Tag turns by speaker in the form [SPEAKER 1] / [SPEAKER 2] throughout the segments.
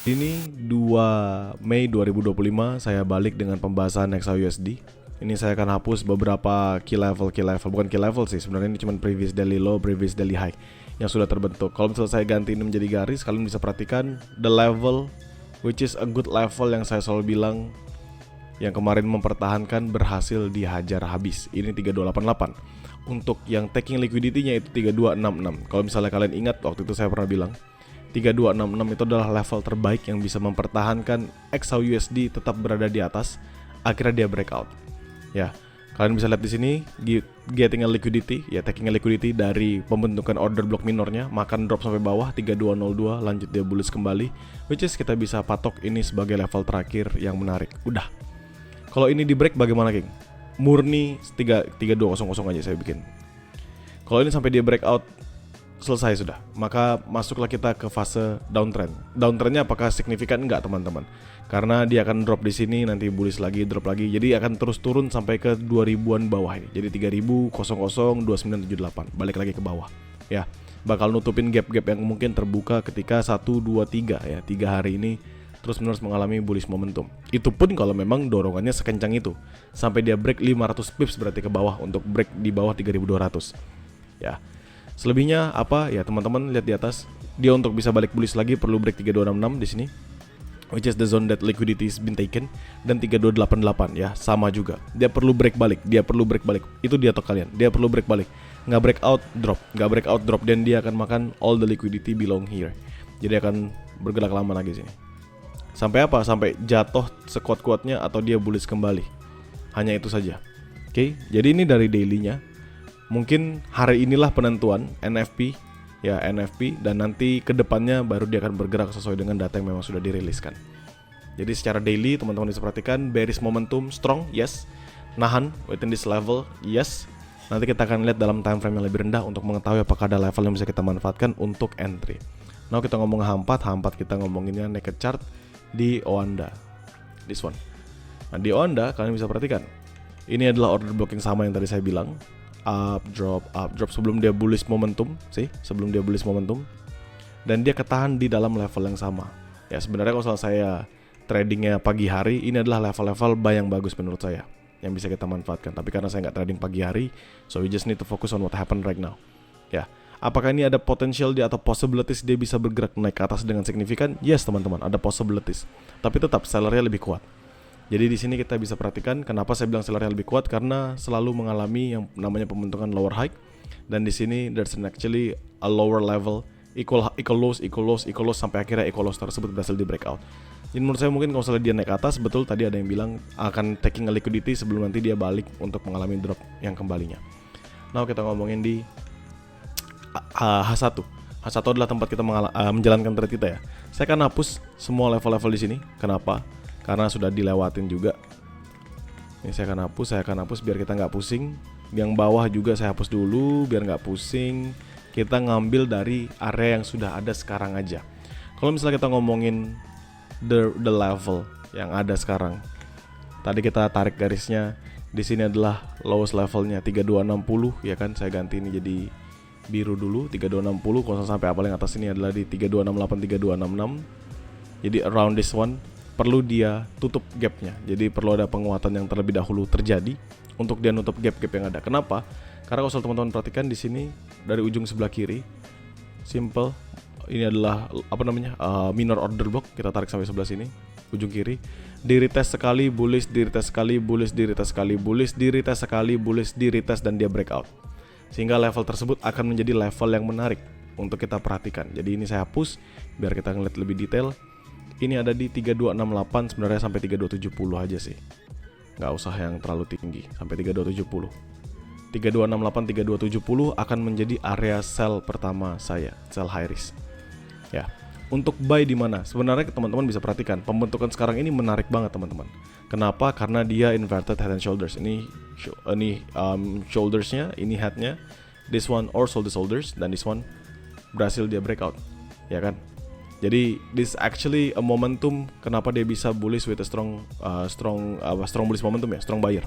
[SPEAKER 1] Ini 2 Mei 2025 saya balik dengan pembahasan XAUUSD. Ini saya akan hapus beberapa key level, bukan key level sih, sebenarnya ini cuma previous daily low, previous daily high yang sudah terbentuk. Kalau misalnya saya ganti ini menjadi garis, kalian bisa perhatikan the level which is a good level yang saya selalu bilang yang kemarin mempertahankan berhasil dihajar habis. Ini 3288. Untuk yang taking liquidity-nya itu 3266. Kalau misalnya kalian ingat waktu itu saya pernah bilang 3266 itu adalah level terbaik yang bisa mempertahankan XAUUSD tetap berada di atas. Akhirnya dia breakout. Ya, kalian bisa lihat di sini getting a liquidity, ya taking a liquidity dari pembentukan order block minornya, makan drop sampai bawah 3202, lanjut dia bullish kembali, which is kita bisa patok ini sebagai level terakhir yang menarik. Udah. Kalau ini di break bagaimana, King? Murni 3200 aja saya bikin. Kalau ini sampai dia breakout selesai sudah, maka masuklah kita ke fase downtrend. Downtrendnya apakah signifikan? Enggak, teman-teman. Karena dia akan drop di sini, nanti bullish lagi, drop lagi. Jadi akan terus turun sampai ke 2000-an bawah ini. Jadi 3000, 2978, balik lagi ke bawah. Ya, bakal nutupin gap-gap yang mungkin terbuka ketika 1 2 3 ya, 3 hari ini terus-menerus mengalami bullish momentum. Itu pun kalau memang dorongannya sekencang itu. Sampai dia break 500 pips berarti ke bawah untuk break di bawah 3200. Ya. Selebihnya apa? Ya teman-teman lihat di atas. Dia untuk bisa balik bullish lagi perlu break 3266 di sini, which is the zone that liquidity has been taken, dan 3288 ya, sama juga. Dia perlu break balik, Itu dia atau kalian. Dia perlu break balik. Nggak breakout drop, dan dia akan makan all the liquidity belong here. Jadi akan bergerak lama lagi sini. Sampai apa? Sampai jatuh sekuat-kuatnya atau dia bullish kembali. Hanya itu saja. Oke, jadi ini dari daily-nya. Mungkin hari inilah penentuan NFP, dan nanti kedepannya baru dia akan bergerak sesuai dengan data yang memang sudah diriliskan. Jadi secara daily teman-teman bisa perhatikan bearish momentum strong, yes. Nahan within this level, yes. Nanti kita akan lihat dalam time frame yang lebih rendah untuk mengetahui apakah ada level yang bisa kita manfaatkan untuk entry. Nah, kita ngomong H4 kita ngomonginnya naked chart di Oanda, this one. Nah, di Oanda kalian bisa perhatikan ini adalah order blocking sama yang tadi saya bilang, up drop sebelum dia bullish momentum, dan dia ketahan di dalam level yang sama. Ya sebenarnya kalau saya tradingnya pagi hari, ini adalah level-level buy yang bagus menurut saya yang bisa kita manfaatkan. Tapi karena saya nggak trading pagi hari, so we just need to focus on what happened right now. Ya, apakah ini ada potential dia atau possibilities dia bisa bergerak naik ke atas dengan signifikan? Yes teman-teman, ada possibilities. Tapi tetap sellernya lebih kuat. Jadi di sini kita bisa perhatikan kenapa saya bilang sellernya lebih kuat, karena selalu mengalami yang namanya pembentukan lower high, dan di sini there's actually a lower level equal lows sampai akhirnya equal lows tersebut berhasil di breakout. Jadi menurut saya mungkin kalau misalnya dia naik atas, betul tadi ada yang bilang akan taking a liquidity sebelum nanti dia balik untuk mengalami drop yang kembalinya. Nah, kita ngomongin di H1. H1 adalah tempat kita menjalankan trade kita ya. Saya akan hapus semua level-level di sini. Kenapa? Karena sudah dilewatin juga. Ini saya akan hapus biar kita nggak pusing. Yang bawah juga saya hapus dulu biar nggak pusing. Kita ngambil dari area yang sudah ada sekarang aja. Kalau misalnya kita ngomongin the level yang ada sekarang, tadi kita tarik garisnya. Di sini adalah lowest levelnya 3260 ya kan. Saya ganti ini jadi biru dulu 3260. Kalau sampai apa yang atas ini adalah di 3268 3266. Jadi around this one perlu dia tutup gapnya. Jadi perlu ada penguatan yang terlebih dahulu terjadi untuk dia nutup gap-gap yang ada. Kenapa? Karena kalau teman-teman perhatikan di sini dari ujung sebelah kiri, simple, ini adalah minor order block. Kita tarik sampai sebelah sini, ujung kiri. Di retest sekali, bullish, di retest sekali, bullish, di retest sekali, bullish, di retest sekali, bullish, di retest, dan dia breakout. Sehingga level tersebut akan menjadi level yang menarik untuk kita perhatikan. Jadi ini saya hapus biar kita ngeliat lebih detail. Ini ada di 3268, sebenarnya sampai 3270 aja sih. Nggak usah yang terlalu tinggi, sampai 3270. 3268, 3270 akan menjadi area sell pertama saya, sell high risk. Ya, untuk buy di mana? Sebenarnya teman-teman bisa perhatikan, pembentukan sekarang ini menarik banget teman-teman. Kenapa? Karena dia inverted head and shoulders. Ini shouldersnya, ini headnya. This one also the shoulders, dan this one berhasil dia breakout, ya kan? Jadi this actually a momentum kenapa dia bisa bullish with a strong bullish momentum ya, strong buyer.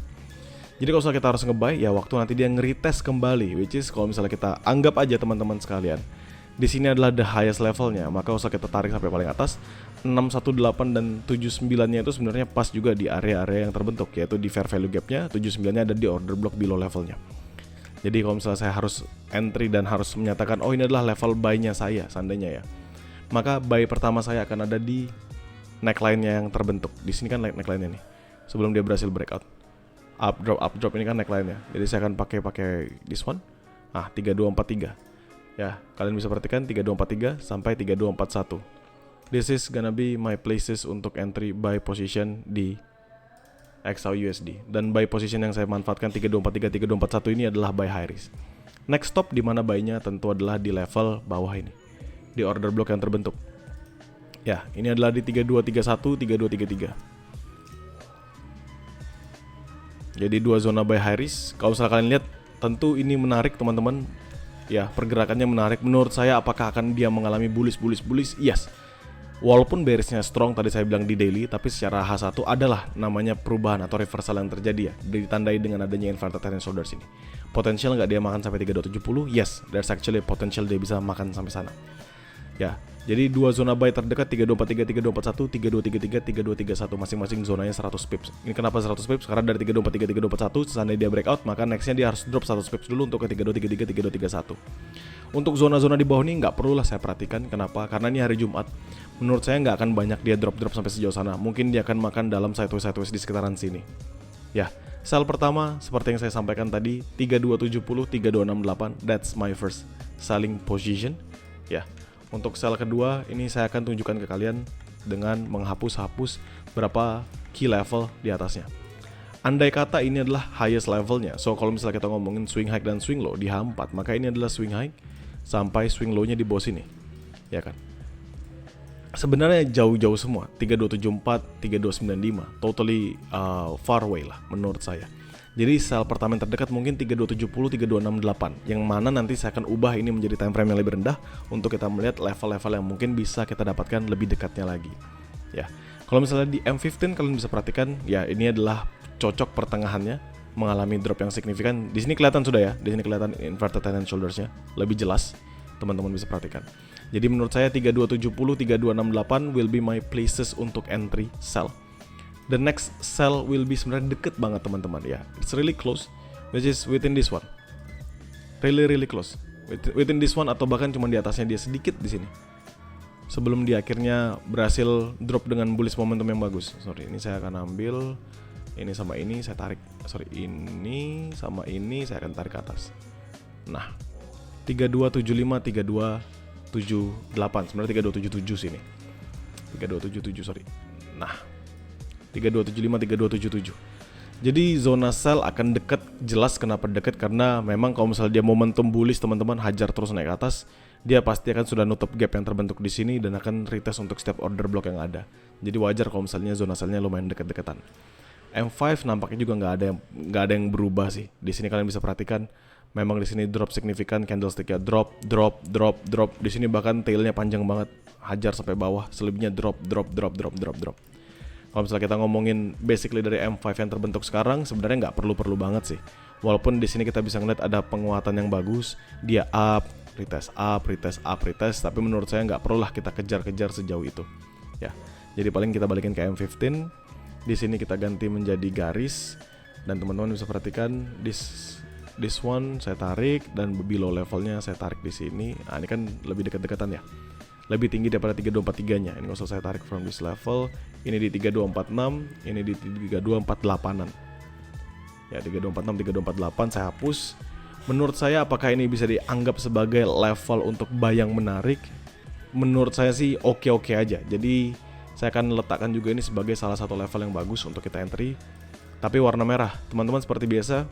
[SPEAKER 1] Jadi kalau kita harus nge-buy ya waktu nanti dia nge-retest kembali, which is kalau misalnya kita anggap aja teman-teman sekalian, Di sini adalah the highest levelnya, maka usah kita tarik sampai paling atas. 618 dan 79-nya itu sebenarnya pas juga di area-area yang terbentuk, yaitu di fair value gap-nya. 79-nya ada di order block below levelnya. Jadi kalau misalnya saya harus entry dan harus menyatakan oh ini adalah level buy-nya saya seandainya ya, maka buy pertama saya akan ada di neckline-nya yang terbentuk. Di sini kan neckline-nya nih, sebelum dia berhasil breakout. Up drop ini kan neckline-nya. Jadi saya akan pakai this one. 3243. Ya, kalian bisa perhatikan 3243 sampai 3241. This is gonna be my places untuk entry buy position di XAUUSD. Dan buy position yang saya manfaatkan 3243, 3241 ini adalah buy high risk. Next stop di mana buy-nya tentu adalah di level bawah ini, di order block yang terbentuk. Ya, ini adalah di 3231, 3233. Jadi dua zona buy high risk. Kalau misalnya kalian lihat, tentu ini menarik teman-teman. Ya, pergerakannya menarik. Menurut saya apakah akan dia mengalami bullish? Yes. Walaupun bearisnya strong tadi saya bilang di daily, tapi secara H1 adalah namanya perubahan atau reversal yang terjadi ya. Ditandai dengan adanya inverted head and shoulders ini. Potensial nggak dia makan sampai 3270? Yes, there's actually potential dia bisa makan sampai sana. Ya, jadi dua zona buy terdekat 3243, 3241, 3233, 3231 masing-masing zonanya 100 pips. Ini kenapa 100 pips? Karena dari 3243, 3241 seandainya dia breakout, maka nextnya dia harus drop 100 pips dulu untuk ke 3233, 3231. Untuk zona-zona di bawah ini nggak perlulah saya perhatikan. Kenapa? Karena ini hari Jumat. Menurut saya nggak akan banyak dia drop sampai sejauh sana. Mungkin dia akan makan dalam sideways di sekitaran sini. Ya, sell pertama seperti yang saya sampaikan tadi 3270, 3268. That's my first selling position. Ya. Untuk sell kedua, ini saya akan tunjukkan ke kalian dengan menghapus-hapus berapa key level di atasnya. Andai kata ini adalah highest levelnya, so kalau misalnya kita ngomongin swing high dan swing low di H4, maka ini adalah swing high sampai swing low-nya di bawah sini, ya kan? Sebenarnya jauh-jauh semua, 3274, 3295, totally far away lah menurut saya. Jadi sell pertama yang terdekat mungkin 3270, 3268, yang mana nanti saya akan ubah ini menjadi time frame yang lebih rendah untuk kita melihat level-level yang mungkin bisa kita dapatkan lebih dekatnya lagi. Ya, kalau misalnya di M15 kalian bisa perhatikan, ya ini adalah cocok pertengahannya mengalami drop yang signifikan. Di sini kelihatan sudah ya, di sini kelihatan inverted head and shoulders-nya lebih jelas, teman-teman bisa perhatikan. Jadi menurut saya 3270, 3268 will be my places untuk entry sell. The next sell will be sebenarnya deket banget teman-teman ya. It's really close, which is within this one. Really close. Within this one atau bahkan cuma di atasnya dia sedikit di sini. Sebelum dia akhirnya berhasil drop dengan bullish momentum yang bagus. Sorry, ini saya akan ambil ini sama ini saya tarik. Sorry, ini sama ini saya akan tarik ke atas. Nah, 3275, 3278. Sebenarnya 3277 sini. 3277 sorry. Nah, 3275, 3277. Jadi zona sell akan dekat. Jelas kenapa dekat, karena memang kalau misalnya dia momentum bullish teman-teman hajar terus naik ke atas, dia pasti akan sudah nutup gap yang terbentuk di sini dan akan retest untuk setiap order block yang ada. Jadi wajar kalau misalnya zona sellnya lumayan dekat-dekatan. M5 nampaknya juga nggak ada yang berubah sih. Di sini kalian bisa perhatikan, memang di sini drop signifikan, candlestick-nya drop. Di sini bahkan tailnya panjang banget, hajar sampai bawah. Selebihnya drop. Kalau misalnya kita ngomongin basically dari M5 yang terbentuk sekarang, sebenarnya nggak perlu banget sih. Walaupun di sini kita bisa ngeliat ada penguatan yang bagus, dia up, retest, tapi menurut saya nggak perlulah kita kejar-kejar sejauh itu. Ya, jadi paling kita balikin ke M15. Di sini kita ganti menjadi garis, dan teman-teman bisa perhatikan this one saya tarik dan below levelnya saya tarik di sini. Nah, ini kan lebih dekat-dekatan ya. Lebih tinggi daripada 3243-nya. Ini kalau saya tarik from this level, ini di 3246, ini di 3248-an. Ya, 3246, 3248 saya hapus. Menurut saya apakah ini bisa dianggap sebagai level untuk buy yang menarik? Menurut saya sih oke aja. Jadi saya akan letakkan juga ini sebagai salah satu level yang bagus untuk kita entry. Tapi warna merah, teman-teman seperti biasa,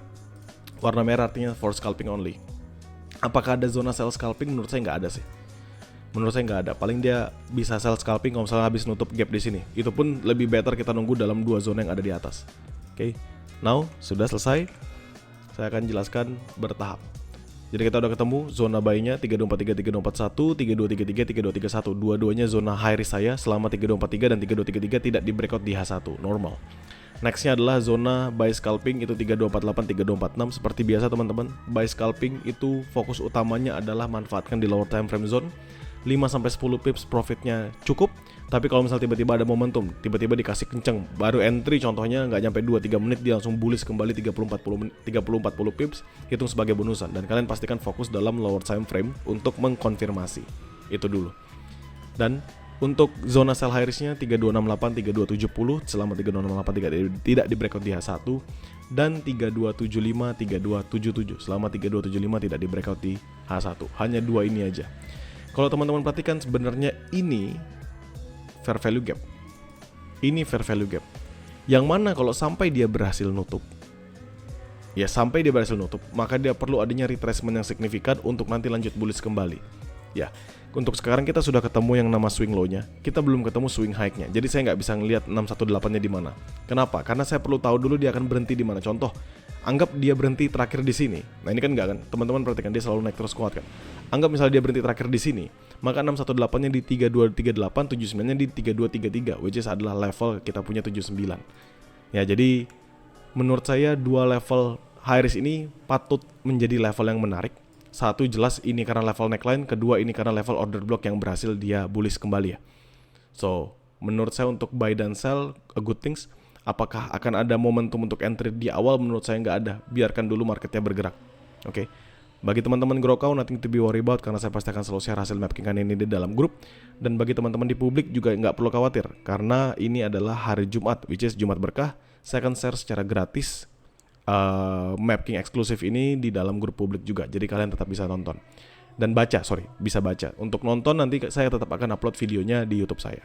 [SPEAKER 1] warna merah artinya for scalping only. Apakah ada zona sell scalping? Menurut saya nggak ada sih. Menurut saya nggak ada. Paling dia bisa sell scalping kalau misalnya habis nutup gap di sini. Itu pun lebih better kita nunggu dalam dua zona yang ada di atas. Oke, now sudah selesai. Saya akan jelaskan bertahap. Jadi kita udah ketemu zona buy-nya 3243, 3241, 3233, 3231. Dua-duanya zona high risk saya selama 3243 dan 3233 tidak di breakout di H1 normal. Nextnya adalah zona buy scalping, itu 3248, 3246. Seperti biasa teman-teman, buy scalping itu fokus utamanya adalah manfaatkan di lower time frame zone. 5-10 pips profitnya cukup. Tapi kalau misalnya tiba-tiba ada momentum, tiba-tiba dikasih kenceng, baru entry contohnya nggak nyampe 2-3 menit dia langsung bullish kembali 30-40 pips, hitung sebagai bonusan. Dan kalian pastikan fokus dalam lower time frame untuk mengkonfirmasi. Itu dulu. Dan untuk zona sell high risk-nya 3268, 3270 selama 3268 tidak di breakout di H1, dan 3275, 3277 selama 3275 tidak di breakout di H1. Hanya dua ini aja. Kalau teman-teman perhatikan sebenarnya ini fair value gap. Ini fair value gap. Yang mana kalau sampai dia berhasil nutup, maka dia perlu adanya retracement yang signifikan untuk nanti lanjut bullish kembali. Ya, untuk sekarang kita sudah ketemu yang nama swing low-nya, kita belum ketemu swing high-nya. Jadi saya nggak bisa ngelihat 618-nya di mana. Kenapa? Karena saya perlu tahu dulu dia akan berhenti di mana. Contoh, anggap dia berhenti terakhir di sini. Nah ini kan nggak kan? Teman-teman perhatikan dia selalu naik terus kuat kan. Anggap misalnya dia berhenti terakhir di sini, maka 618-nya di 3238, 79-nya di 3233, which is adalah level kita punya 79. Ya, jadi menurut saya dua level high risk ini patut menjadi level yang menarik. Satu jelas ini karena level neckline, kedua ini karena level order block yang berhasil dia bullish kembali ya. So, menurut saya untuk buy dan sell a good things. Apakah akan ada momentum untuk entry di awal? Menurut saya nggak ada. Biarkan dulu marketnya bergerak. Oke. Bagi teman-teman Growcow, nothing to be worry about, karena saya pasti akan selalu share hasil mapping ini di dalam grup. Dan bagi teman-teman di publik juga nggak perlu khawatir, karena ini adalah hari Jumat, which is Jumat Berkah. Saya akan share secara gratis mapping eksklusif ini di dalam grup publik juga. Jadi kalian tetap bisa nonton dan bisa baca. Untuk nonton nanti saya tetap akan upload videonya di YouTube saya.